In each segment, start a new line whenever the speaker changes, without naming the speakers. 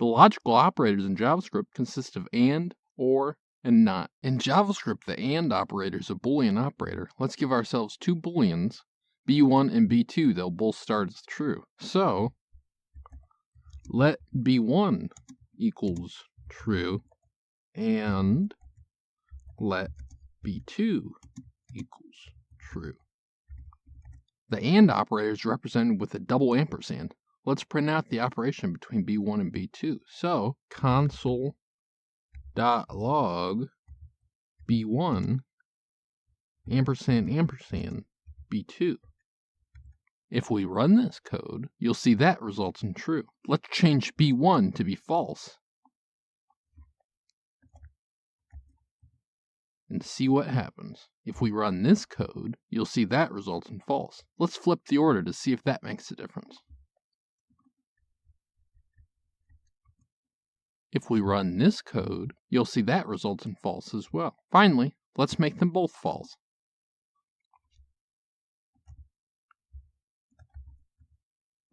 The logical operators in JavaScript consist of AND, OR, and NOT. In JavaScript, the AND operator is a Boolean operator. Let's give ourselves two Booleans, B1 and B2. They'll both start as true. So, let B1 equals true, and let B2 equals true. The AND operator is represented with a double ampersand. Let's print out the operation between B1 and B2. So, console.log B1 ampersand ampersand B2. If we run this code, you'll see that results in true. Let's change B1 to be false and see what happens. If we run this code, you'll see that results in false. Let's flip the order to see if that makes a difference. If we run this code, you'll see that results in false as well. Finally, let's make them both false.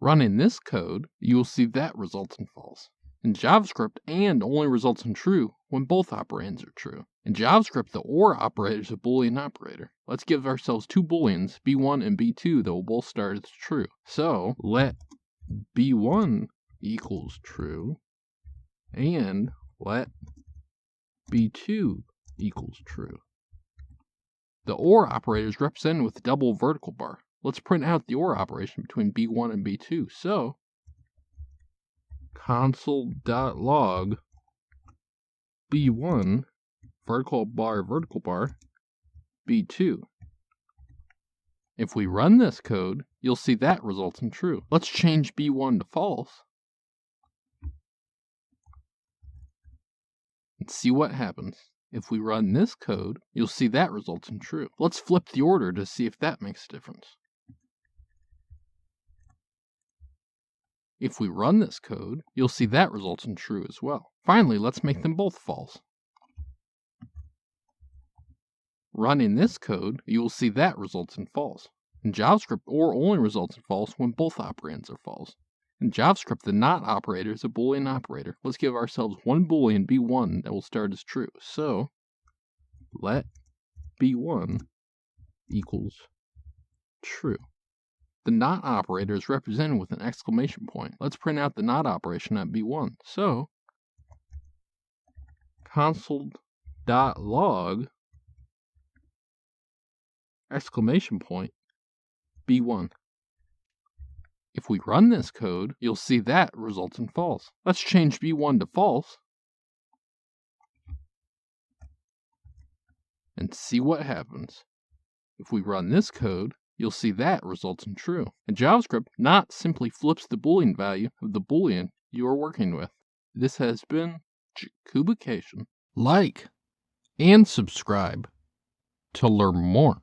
Running this code, you will see that results in false. In JavaScript, AND only results in true when both operands are true. In JavaScript, the OR operator is a Boolean operator. Let's give ourselves two Booleans, B1 and B2, that will both start as true. So, let B1 equals true, and let B2 equals true. The OR operator is represented with a double vertical bar. Let's print out the OR operation between B1 and B2. So, console.log B1 vertical bar B2. If we run this code, you'll see that results in true. Let's change B1 to false and see what happens. If we run this code, you'll see that results in true. Let's flip the order to see if that makes a difference. If we run this code, you'll see that results in true as well. Finally, let's make them both false. Running this code, you will see that results in false. In JavaScript, OR only results in false when both operands are false. In JavaScript, the NOT operator is a Boolean operator. Let's give ourselves one Boolean, B1, that will start as true. So, let B1 equals true. The NOT operator is represented with an exclamation point. Let's print out the NOT operation at B1. So, console.log exclamation point B1. If we run this code, you'll see that results in false. Let's change B1 to false and see what happens. If we run this code, you'll see that results in true. In JavaScript, NOT simply flips the Boolean value of the Boolean you are working with. This has been Jakubication. Like and subscribe to learn more.